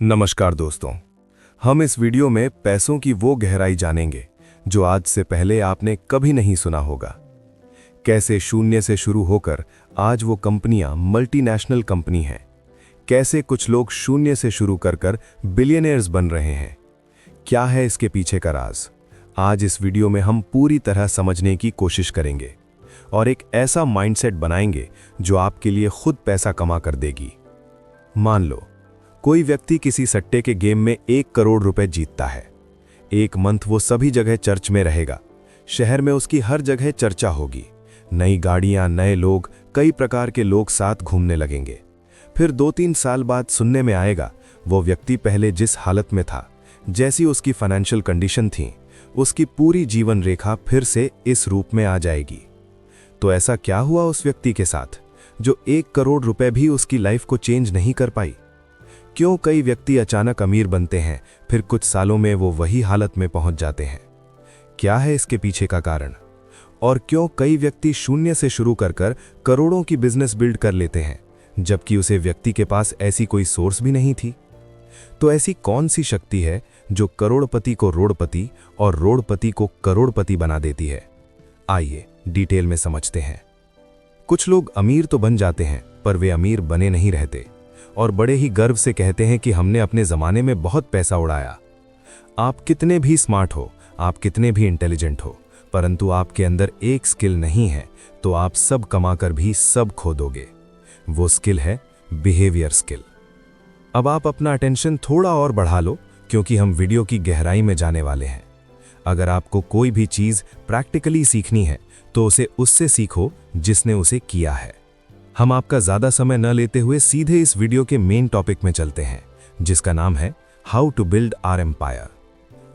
नमस्कार दोस्तों। हम इस वीडियो में पैसों की वो गहराई जानेंगे जो आज से पहले आपने कभी नहीं सुना होगा। कैसे शून्य से शुरू होकर आज वो कंपनियां मल्टीनेशनल कंपनी हैं। कैसे कुछ लोग शून्य से शुरू कर बिलियनियर्स बन रहे हैं। क्या है इसके पीछे का राज? आज इस वीडियो में हम पूरी तरह समझने की कोशिश करेंगे और एक ऐसा माइंडसेट बनाएंगे जो आपके लिए खुद पैसा कमा कर देगी। मान लो कोई व्यक्ति किसी सट्टे के गेम में 1 करोड़ रुपए जीतता है। एक मंथ वो सभी जगह चर्च में रहेगा। शहर में उसकी हर जगह चर्चा होगी। नई गाड़ियां, नए लोग, कई प्रकार के लोग साथ घूमने लगेंगे। फिर 2-3 साल बाद सुनने में आएगा वो व्यक्ति पहले जिस हालत में था, जैसी उसकी फाइनेंशियल कंडीशन थी, उसकी पूरी जीवन रेखा फिर से इस रूप में आ जाएगी। तो ऐसा क्या हुआ उस व्यक्ति के साथ जो 1 करोड़ रुपए भी उसकी लाइफ को चेंज नहीं कर पाई? क्यों कई व्यक्ति अचानक अमीर बनते हैं, फिर कुछ सालों में वो वही हालत में पहुंच जाते हैं? क्या है इसके पीछे का कारण? और क्यों कई व्यक्ति शून्य से शुरू कर करोड़ों की बिजनेस बिल्ड कर लेते हैं, जबकि उसे व्यक्ति के पास ऐसी कोई सोर्स भी नहीं थी? तो ऐसी कौन सी शक्ति है जो करोड़पति को रोड़पति और रोड़पति को करोड़पति बना देती है? आइए डिटेल में समझते हैं। कुछ लोग अमीर तो बन जाते हैं, पर वे अमीर बने नहीं रहते और बड़े ही गर्व से कहते हैं कि हमने अपने ज़माने में बहुत पैसा उड़ाया। आप कितने भी स्मार्ट हो, आप कितने भी इंटेलिजेंट हो, परंतु आपके अंदर एक स्किल नहीं है तो आप सब कमाकर भी सब खो दोगे। वो स्किल है बिहेवियर स्किल। अब आप अपना अटेंशन थोड़ा और बढ़ा लो, क्योंकि हम वीडियो की गहराई में जाने वाले हैं। अगर आपको कोई भी चीज़ प्रैक्टिकली सीखनी है तो उसे उससे सीखो जिसने उसे किया है। हम आपका ज़्यादा समय न लेते हुए सीधे इस वीडियो के मेन टॉपिक में चलते हैं, जिसका नाम है how to build our empire.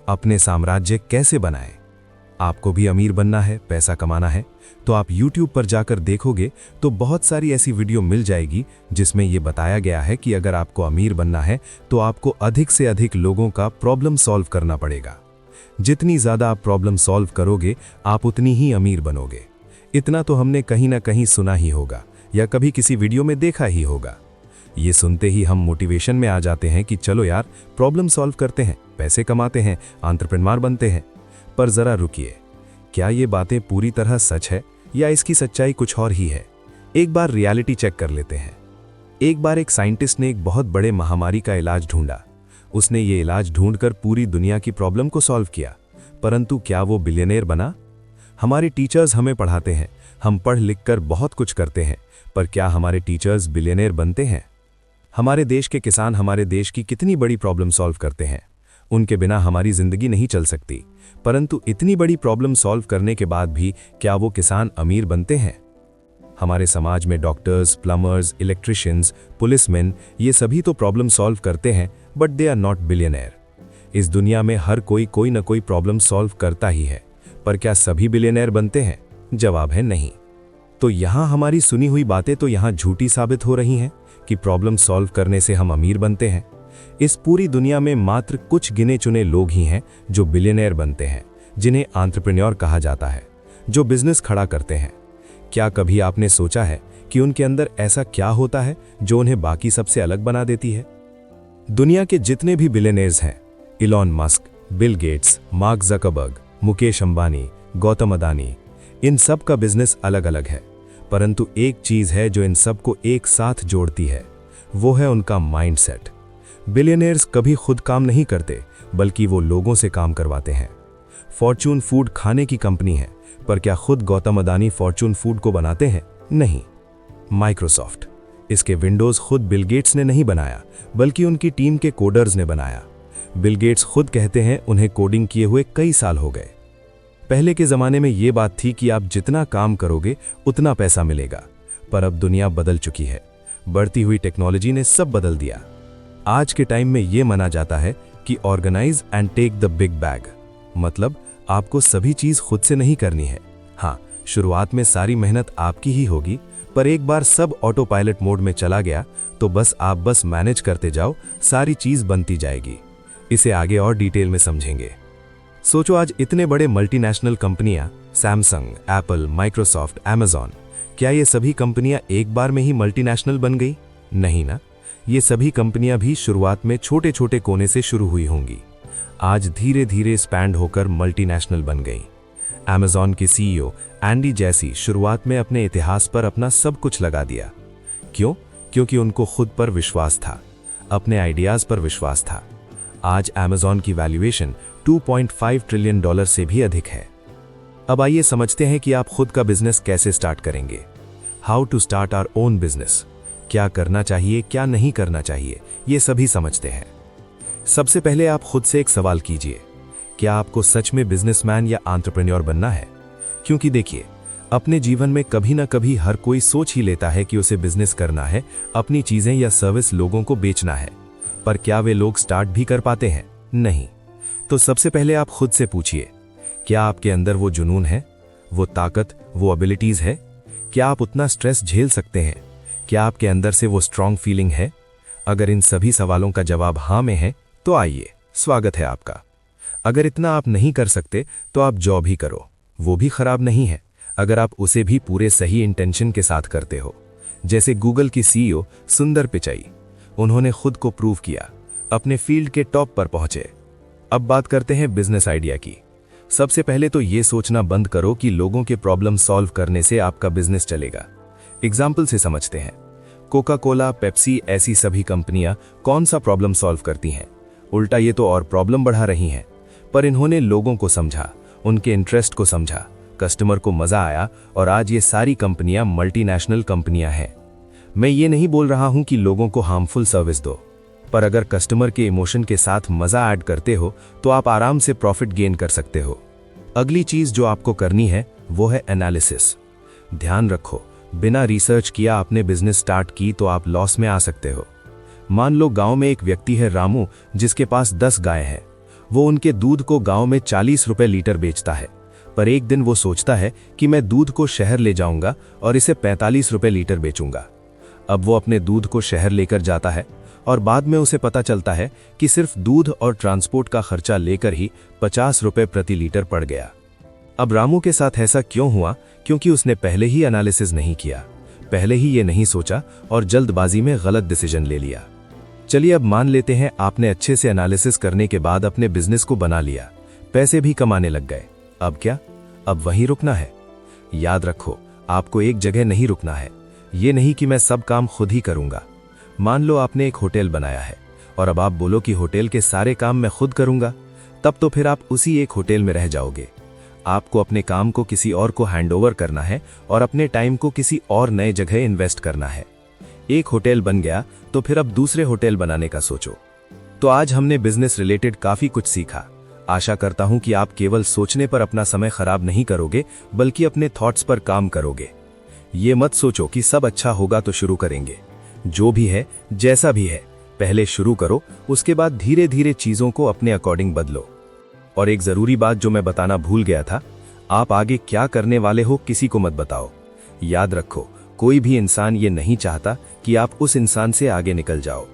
अपने साम्राज्य कैसे बनाएं। आपको भी अमीर बनना है, पैसा कमाना है, तो आप YouTube पर जाकर देखोगे तो बहुत सारी ऐसी वीडियो मिल जाएगी जिसमें यह बताया गया है कि अगर आपको अमीर बनना है तो आपको अधिक से अधिक लोगों का प्रॉब्लम सॉल्व करना पड़ेगा। जितनी ज़्यादा आप प्रॉब्लम सॉल्व करोगे, आप उतनी ही अमीर बनोगे। इतना तो हमने कहीं ना कहीं सुना ही होगा या कभी किसी वीडियो में देखा ही होगा। ये सुनते ही हम मोटिवेशन में आ जाते हैं कि चलो यार, प्रॉब्लम सॉल्व करते हैं, पैसे कमाते हैं, एंटरप्रेन्योर बनते हैं। पर ज़रा रुकिए, क्या ये बातें पूरी तरह सच है या इसकी सच्चाई कुछ और ही है? एक बार रियलिटी चेक कर लेते हैं। एक बार एक साइंटिस्ट ने एक बहुत बड़े महामारी का इलाज ढूंढा। उसने ये इलाज ढूंढकर पूरी दुनिया की प्रॉब्लम को सॉल्व किया, परंतु क्या वो बिलियनेयर बना? हमारे टीचर्स हमें पढ़ाते हैं, हम पढ़ लिख कर बहुत कुछ करते हैं, पर क्या हमारे टीचर्स बिलियनेयर बनते हैं? हमारे देश के किसान हमारे देश की कितनी बड़ी प्रॉब्लम सॉल्व करते हैं। उनके बिना हमारी जिंदगी नहीं चल सकती, परंतु इतनी बड़ी प्रॉब्लम सॉल्व करने के बाद भी क्या वो किसान अमीर बनते हैं? हमारे समाज में डॉक्टर्स, प्लम्बर्स, इलेक्ट्रिशियंस, पुलिसमैन, ये सभी तो प्रॉब्लम सॉल्व करते हैं, but they are not billionaire. इस दुनिया में हर कोई न कोई प्रॉब्लम सॉल्व करता ही है, पर क्या सभी बिलियनेयर बनते हैं? जवाब है नहीं। तो यहाँ हमारी सुनी हुई बातें तो यहाँ झूठी साबित हो रही हैं कि प्रॉब्लम सॉल्व करने से हम अमीर बनते हैं। इस पूरी दुनिया में मात्र कुछ गिने चुने लोग ही हैं जो बिलियनेयर बनते हैं, जिन्हें एंटरप्रेन्योर कहा जाता है, जो बिजनेस खड़ा करते हैं। क्या कभी आपने सोचा है कि उनके अंदर ऐसा क्या होता है जो उन्हें बाकी सबसे अलग बना देती है? दुनिया के जितने भी बिलियनेयर्स हैं, Elon Musk, Bill Gates, Mark Zuckerberg, Mukesh Ambani, Gautam Adani, इन सब का बिजनेस अलग अलग है, परंतु एक चीज है जो इन सबको एक साथ जोड़ती है, वो है उनका माइंडसेट। बिलियनेयर्स कभी खुद काम नहीं करते, बल्कि वो लोगों से काम करवाते हैं। फॉर्चून फूड खाने की कंपनी है, पर क्या खुद गौतम अदानी फॉर्चून फूड को बनाते हैं? नहीं। माइक्रोसॉफ्ट, इसके विंडोज खुद बिल गेट्स ने नहीं बनाया, बल्कि उनकी टीम के कोडर्स ने बनाया। बिल गेट्स खुद कहते हैं उन्हें कोडिंग किए हुए कई साल हो गए। पहले के ज़माने में ये बात थी कि आप जितना काम करोगे उतना पैसा मिलेगा, पर अब दुनिया बदल चुकी है। बढ़ती हुई टेक्नोलॉजी ने सब बदल दिया। आज के टाइम में ये माना जाता है कि organize and take the big bag, मतलब आपको सभी चीज़ खुद से नहीं करनी है। हाँ, शुरुआत में सारी मेहनत आपकी ही होगी, पर एक बार सब ऑटो पायलट मोड में चला गया तो आप बस मैनेज करते जाओ, सारी चीज़ बनती जाएगी। इसे आगे और डिटेल में समझेंगे। सोचो, आज इतने बड़े मल्टीनेशनल कंपनियां, सैमसंग, एप्पल, माइक्रोसॉफ्ट, अमेज़न, क्या ये सभी कंपनियां एक बार में ही मल्टीनेशनल बन गई? नहीं ना। ये सभी कंपनियां भी शुरुआत में छोटे छोटे कोने से शुरू हुई होंगी, आज धीरे धीरे स्पैंड होकर मल्टीनेशनल बन गई। Amazon के CEO एंडी जैसी शुरुआत में अपने इतिहास पर अपना सब कुछ लगा दिया। क्यों? क्योंकि उनको खुद पर विश्वास था, अपने आइडियाज पर विश्वास था। आज Amazon की वैल्यूएशन $2.5 ट्रिलियन से भी अधिक है। अब आइए समझते हैं कि आप खुद का बिजनेस कैसे स्टार्ट करेंगे। How to start our own business, क्या करना चाहिए, क्या नहीं करना चाहिए, ये सभी समझते हैं। सबसे पहले आप खुद से एक सवाल कीजिए, क्या आपको सच में बिजनेसमैन या एंटरप्रेन्योर बनना है? क्योंकि देखिए, अपने जीवन में कभी ना कभी हर कोई सोच ही लेता है कि उसे बिजनेस करना है, अपनी चीजें या सर्विस लोगों को बेचना है, पर क्या वे लोग स्टार्ट भी कर पाते हैं? नहीं। तो सबसे पहले आप खुद से पूछिए, क्या आपके अंदर वो जुनून है, वो ताकत, वो एबिलिटीज है? क्या आप उतना स्ट्रेस झेल सकते हैं? क्या आपके अंदर से वो स्ट्रांग फीलिंग है? अगर इन सभी सवालों का जवाब हाँ में है तो आइए, स्वागत है आपका। अगर इतना आप नहीं कर सकते तो आप जॉब ही करो, वो भी खराब नहीं है अगर आप उसे भी पूरे सही इंटेंशन के साथ करते हो। जैसे गूगल की CEO सुंदर पिचाई, उन्होंने खुद को प्रूव किया, अपने फील्ड के टॉप पर पहुंचे। अब बात करते हैं बिजनेस आइडिया की। सबसे पहले तो ये सोचना बंद करो कि लोगों के प्रॉब्लम सॉल्व करने से आपका बिजनेस चलेगा। एग्जाम्पल से समझते हैं। कोका कोला, पेप्सी, ऐसी सभी कंपनियां कौन सा प्रॉब्लम सॉल्व करती हैं? उल्टा ये तो और प्रॉब्लम बढ़ा रही हैं। पर इन्होंने लोगों को समझा, उनके इंटरेस्ट को समझा, कस्टमर को मजा आया और आज ये सारी कंपनियां मल्टीनेशनल कंपनियां हैं। मैं ये नहीं बोल रहा हूं कि लोगों को हार्मफुल सर्विस दो, पर अगर कस्टमर के इमोशन के साथ मजा ऐड करते हो तो आप आराम से प्रॉफिट गेन कर सकते हो। अगली चीज जो आपको करनी है वो है एनालिसिस। ध्यान रखो, बिना रिसर्च किया आपने बिजनेस स्टार्ट की तो आप लॉस में आ सकते हो। मान लो गांव में एक व्यक्ति है रामू, जिसके पास 10 गाय हैं। वो उनके दूध को गांव में 40 रुपए लीटर बेचता है। पर एक दिन वो सोचता है कि मैं दूध को शहर ले जाऊंगा और इसे 45 रुपए लीटर बेचूंगा। अब वो अपने दूध को शहर लेकर जाता है और बाद में उसे पता चलता है कि सिर्फ दूध और ट्रांसपोर्ट का खर्चा लेकर ही 50 रुपए प्रति लीटर पड़ गया। अब रामू के साथ ऐसा क्यों हुआ? क्योंकि उसने पहले ही एनालिसिस नहीं किया, पहले ही ये नहीं सोचा और जल्दबाजी में गलत डिसीजन ले लिया। चलिए अब मान लेते हैं आपने अच्छे से एनालिसिस करने के बाद अपने बिजनेस को बना लिया, पैसे भी कमाने लग गए। अब क्या? अब वहीं रुकना है? याद रखो, आपको एक जगह नहीं रुकना है। ये नहीं कि मैं सब काम खुद ही करूंगा। मान लो आपने एक होटल बनाया है और अब आप बोलो कि होटल के सारे काम मैं खुद करूंगा, तब तो फिर आप उसी एक होटल में रह जाओगे। आपको अपने काम को किसी और को हैंडओवर करना है और अपने टाइम को किसी और नए जगह इन्वेस्ट करना है। एक होटल बन गया तो फिर अब दूसरे होटल बनाने का सोचो। तो आज हमने बिजनेस रिलेटेड काफी कुछ सीखा। आशा करता हूं कि आप केवल सोचने पर अपना समय खराब नहीं करोगे, बल्कि अपने थॉट्स पर काम करोगे। ये मत सोचो कि सब अच्छा होगा तो शुरू करेंगे। जो भी है, जैसा भी है, पहले शुरू करो, उसके बाद धीरे धीरे चीजों को अपने अकॉर्डिंग बदलो। और एक जरूरी बात जो मैं बताना भूल गया था, आप आगे क्या करने वाले हो किसी को मत बताओ। याद रखो, कोई भी इंसान ये नहीं चाहता कि आप उस इंसान से आगे निकल जाओ।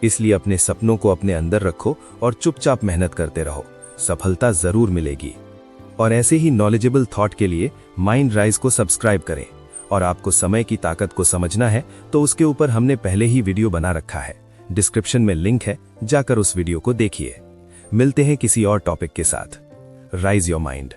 इसलिए अपने सपनों को अपने अंदर रखो और चुपचाप मेहनत करते रहो, सफलता जरूर मिलेगी। और ऐसे ही नॉलेजेबल थॉट के लिए माइंड राइज को सब्सक्राइब करें। और आपको समय की ताकत को समझना है तो उसके ऊपर हमने पहले ही वीडियो बना रखा है, डिस्क्रिप्शन में लिंक है, जाकर उस वीडियो को देखिए। मिलते हैं किसी और टॉपिक के साथ। Rise your mind.